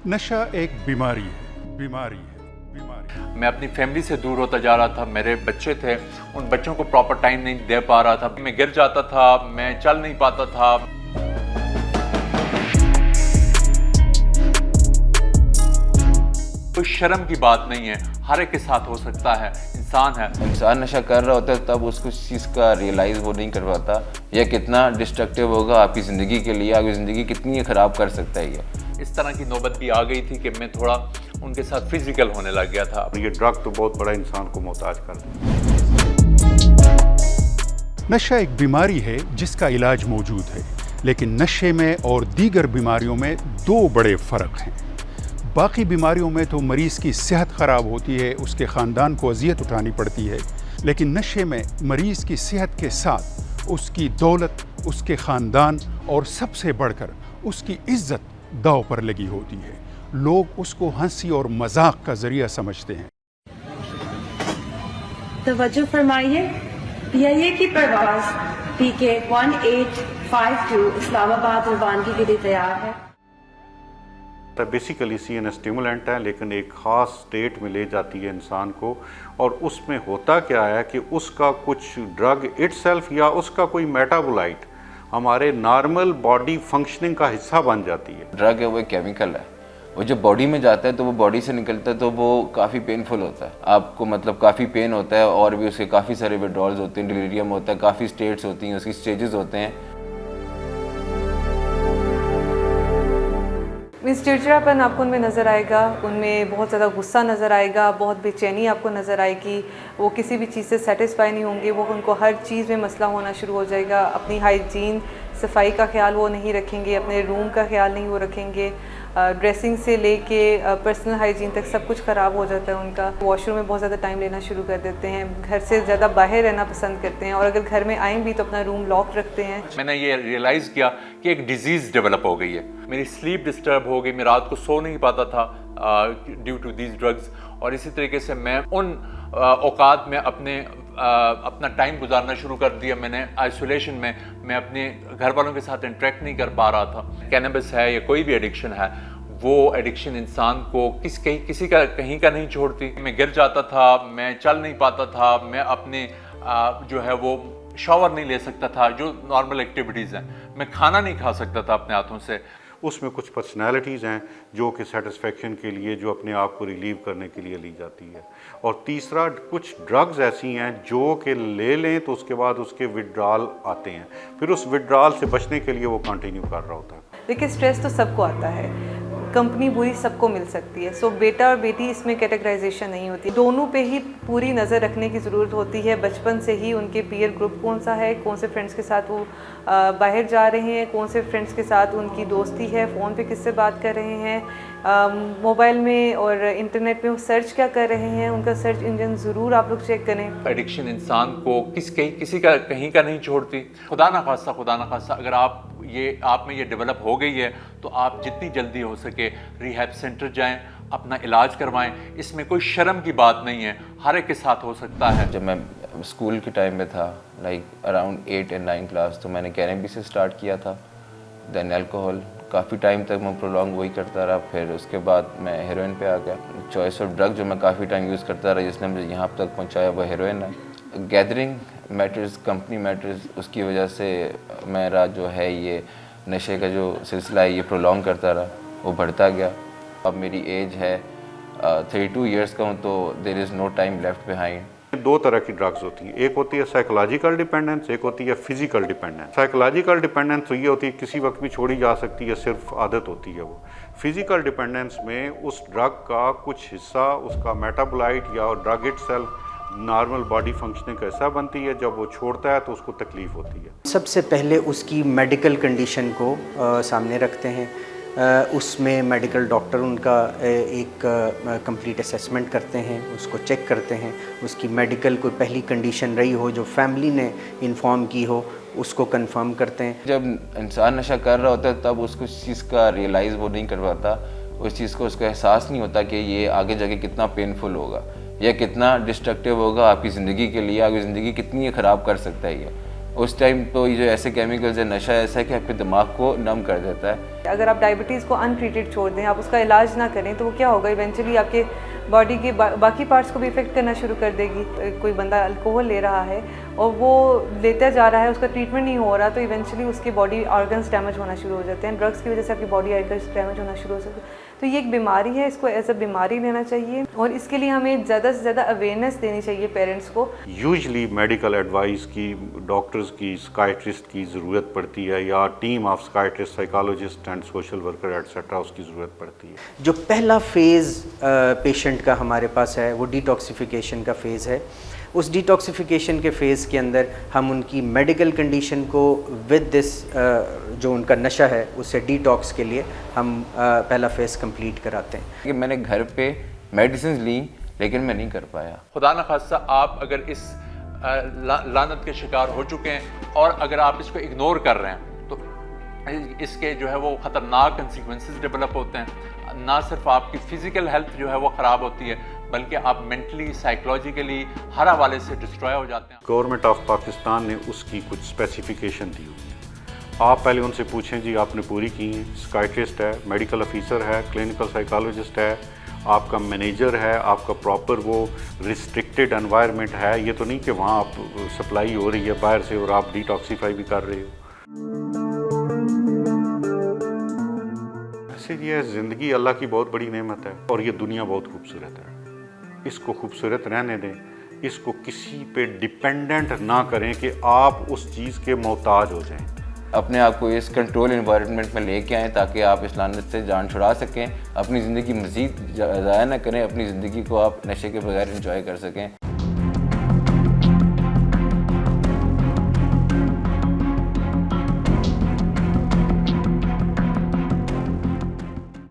नशा एक बीमारी है, बीमारी है, बीमारी। मैं अपनी फैमिली से दूर होता जा रहा था। मेरे बच्चे थे, उन बच्चों को प्रॉपर टाइम नहीं दे पा रहा था। मैं गिर जाता था, मैं चल नहीं पाता था। कोई शर्म की बात नहीं है, हर एक के साथ हो सकता है, इंसान है। इंसान नशा कर रहा होता है तब उसको इस चीज़ का रियलाइज़ वो नहीं कर पाता, या कितना डिस्ट्रक्टिव होगा आपकी ज़िंदगी के लिए, आपकी ज़िंदगी कितनी ख़राब कर सकता है ये। इस तरह की नौबत भी आ गई थी कि मैं थोड़ा उनके साथ फिजिकल होने लग गया था। ये ड्रग तो बहुत बड़ा इंसान को मोहताज कर देता है। नशा एक बीमारी है जिसका इलाज मौजूद है, लेकिन नशे में और दीगर बीमारियों में दो बड़े फ़र्क हैं। बाकी बीमारियों में तो मरीज़ की सेहत ख़राब होती है, उसके ख़ानदान को अजियत उठानी पड़ती है, लेकिन नशे में मरीज़ की सेहत के साथ उसकी दौलत, उसके ख़ानदान और सबसे बढ़कर उसकी इज्जत दांव पर लगी होती है। लोग उसको हंसी और मजाक का ज़रिया समझते हैं। तवज्जो फरमाइए, PIA की परवाज़ PK 1852 इस्लामाबाद रवानगी के लिए तैयार है। बेसिकली CNS स्टिमुलेंट है, लेकिन एक ख़ास स्टेट में ले जाती है इंसान को, और उसमें होता क्या है कि उसका कुछ ड्रग इटसेल्फ या उसका कोई मेटाबोलाइट हमारे नॉर्मल बॉडी फंक्शनिंग का हिस्सा बन जाती है। ड्रग है वो एक केमिकल है, वो जब बॉडी में जाता है तो वो बॉडी से निकलता है तो वो काफ़ी पेनफुल होता है, आपको मतलब काफ़ी पेन होता है, और भी उसके काफ़ी सारे विड्रॉल्स होते हैं, डिलीरियम होता है, काफ़ी स्टेट्स होती हैं, उसकी स्टेजेस होते हैं। चिड़चिड़ापन आपको उनमें नज़र आएगा, उनमें बहुत ज़्यादा गुस्सा नज़र आएगा, बहुत बेचैनी आपको नज़र आएगी, वो किसी भी चीज़ से सेटिस्फाई नहीं होंगे, वो उनको हर चीज़ में मसला होना शुरू हो जाएगा। अपनी हाइजीन, सफाई का ख्याल वो नहीं रखेंगे, अपने रूम का ख्याल नहीं वो रखेंगे, ड्रेसिंग से लेके पर्सनल हाइजीन तक सब कुछ ख़राब हो जाता है उनका। वॉशरूम में बहुत ज़्यादा टाइम लेना शुरू कर देते हैं, घर से ज़्यादा बाहर रहना पसंद करते हैं, और अगर घर में आएँ भी तो अपना रूम लॉक रखते हैं। मैंने ये रियलाइज़ किया कि एक डिजीज़ डेवलप हो गई है। मेरी स्लीप डिस्टर्ब हो गई, मैं रात को सो नहीं पाता था ड्यू टू दीज ड्रग्स, और इसी तरीके से मैं उन औकात में अपना टाइम गुजारना शुरू कर दिया। मैंने आइसोलेशन में मैं अपने घर वालों के साथ इंटरेक्ट नहीं कर पा रहा था। कैनबिस है या कोई भी एडिक्शन है, वो एडिक्शन इंसान को किसी का कहीं का नहीं छोड़ती। मैं गिर जाता था, मैं चल नहीं पाता था, मैं अपने जो है वो शावर नहीं ले सकता था, जो नॉर्मल एक्टिविटीज़ हैं, मैं खाना नहीं खा सकता था अपने हाथों से। उसमें कुछ पर्सनैलिटीज़ हैं जो कि सेटिस्फेक्शन के लिए, जो अपने आप को रिलीव करने के लिए ली जाती है। और तीसरा, कुछ ड्रग्स ऐसी हैं जो कि ले लें तो उसके बाद उसके विड्रॉल आते हैं, फिर उस विड्रॉल से बचने के लिए वो कंटिन्यू कर रहा होता है। देखिए, स्ट्रेस तो सबको आता है, कंपनी बुरी सबको मिल सकती है, सो बेटा और बेटी इसमें कैटेगराइजेशन नहीं होती। दोनों पे ही पूरी नज़र रखने की ज़रूरत होती है। बचपन से ही उनके पीयर ग्रुप कौन सा है, कौन से फ्रेंड्स के साथ वो बाहर जा रहे हैं, कौन से फ्रेंड्स के साथ उनकी दोस्ती है, फ़ोन पे किससे बात कर रहे हैं, मोबाइल में और इंटरनेट पे वो सर्च क्या कर रहे हैं, उनका सर्च इंजन ज़रूर आप लोग चेक करें। एडिक्शन इंसान को किसी का कहीं का नहीं छोड़ती। खुदा ना खास्ता अगर आप में ये डेवलप हो गई है तो आप जितनी जल्दी हो सके रिहैब सेंटर जाएं, अपना इलाज करवाएं। इसमें कोई शर्म की बात नहीं है, हर एक के साथ हो सकता है। जब मैं स्कूल के टाइम में था, लाइक अराउंड 8 और 9 क्लास, तो मैंने कैनबिस से स्टार्ट किया था, देन अल्कोहल। काफ़ी टाइम तक मैं प्रोलॉन्ग वही करता रहा, फिर उसके बाद मैं हेरोइन पे आ गया। चॉइस ऑफ ड्रग जो मैं काफ़ी टाइम यूज़ करता रहा, जिसने मुझे यहाँ तक पहुँचाया, वो हेरोइन है। गैदरिंग मैटर्स, कंपनी मैटर्स, उसकी वजह से मेरा जो है ये नशे का जो सिलसिला है ये प्रोलॉन्ग करता रहा, वो बढ़ता गया। अब मेरी एज है 32 ईयर्स का हूँ, तो there is no time left behind. दो तरह की ड्रग्स होती हैं, एक होती है साइकोलॉजिकल डिपेंडेंस, एक होती है फिजिकल डिपेंडेंस। साइकोलॉजिकल डिपेंडेंस तो ये होती है किसी वक्त भी छोड़ी जा सकती है, सिर्फ आदत होती है वो। फिजिकल डिपेंडेंस में उस ड्रग का कुछ हिस्सा, उसका मेटाबोलाइट या drug itself normal body functioning का हिस्सा बनती है, जब वो छोड़ता है तो उसको तकलीफ होती है। सबसे पहले उसकी मेडिकल कंडीशन को सामने रखते हैं, उसमें मेडिकल डॉक्टर उनका एक कंप्लीट असेसमेंट करते हैं, उसको चेक करते हैं, उसकी मेडिकल कोई पहली कंडीशन रही हो जो फैमिली ने इन्फॉर्म की हो, उसको कंफर्म करते हैं। जब इंसान नशा कर रहा होता है तब उसको इस चीज़ का रियलाइज़ वो नहीं कर पाता, उस चीज़ को उसका एहसास नहीं होता कि ये आगे जाके कितना पेनफुल होगा या कितना डिस्ट्रक्टिव होगा आपकी ज़िंदगी के लिए, आपकी ज़िंदगी कितनी ख़राब कर सकता है ये। उस टाइम तो ये जो ऐसे केमिकल्स है, नशा ऐसा है कि आपके दिमाग को नम कर देता है। अगर आप डायबिटीज़ को अनट्रीटेड छोड़ दें, आप उसका इलाज ना करें, तो वो क्या होगा, इवेंचुअली आपके बॉडी के बाकी पार्ट्स को भी इफ़ेक्ट करना शुरू कर देगी। कोई बंदा अल्कोहल ले रहा है और वो लेता जा रहा है, उसका ट्रीटमेंट नहीं हो रहा, तो इवेंचुअली उसके बॉडी ऑर्गन्स डैमेज होना शुरू हो जाते हैं। ड्रग्स की वजह से आपकी बॉडी ऑर्गन्स डैमेज होना शुरू हो सकते हैं। तो ये एक बीमारी है, इसको एज अ बीमारी लेना चाहिए और इसके लिए हमें ज़्यादा से ज़्यादा अवेयरनेस देनी चाहिए पेरेंट्स को। यूजली मेडिकल एडवाइस की डॉक्टर्स की, साइकाइट्रिस्ट की ज़रूरत पड़ती है, या team of psychiatrist, psychologist and social worker etcetera उसकी ज़रूरत पड़ती है। जो पहला फेज़ पेशेंट का हमारे पास है वो डिटॉक्सिफिकेशन का फेज़ है। उस डिटॉक्सिफिकेशन के फ़ेज़ के अंदर हम उनकी मेडिकल कंडीशन को विद दिस जो उनका नशा है उससे डिटॉक्स के लिए हम पहला फ़ेज़ कंप्लीट कराते हैं। कि मैंने घर पे मेडिसिन ली लेकिन मैं नहीं कर पाया। खुदा न खास्ता आप अगर इस लानत के शिकार हो चुके हैं और अगर आप इसको इग्नोर कर रहे हैं तो इसके जो है वो ख़तरनाक कंसिक्वेंसेस डेवलप होते हैं। ना सिर्फ आपकी फ़िज़िकल हेल्थ जो है वो ख़राब होती है, बल्कि आप मेंटली, साइकोलॉजिकली हर हवाले से डिस्ट्रॉय हो जाते हैं। गवर्नमेंट ऑफ पाकिस्तान ने उसकी कुछ स्पेसिफिकेशन दी हुई है। आप पहले उनसे पूछें जी आपने पूरी की हैं। साइकाइट्रिस्ट है, मेडिकल ऑफिसर है, क्लिनिकल साइकोलॉजिस्ट है, आपका मैनेजर है, आपका प्रॉपर वो रिस्ट्रिक्टेड एनवायरनमेंट है। ये तो नहीं कि वहाँ आप सप्लाई हो रही है बाहर से और आप डिटॉक्सीफाई भी कर रहे हो। ऐसे ये ज़िंदगी अल्लाह की बहुत बड़ी नेमत है और ये दुनिया बहुत खूबसूरत है। इसको खूबसूरत रहने दें, इसको किसी पे डिपेंडेंट ना करें कि आप उस चीज़ के मोहताज हो जाएं। अपने आप को इस कंट्रोल इन्वायरमेंट में लेके आएँ ताकि आप इस लानत से जान छुड़ा सकें, अपनी ज़िंदगी मज़ीद ज़ाया ना करें, अपनी ज़िंदगी को आप नशे के बगैर एंजॉय कर सकें।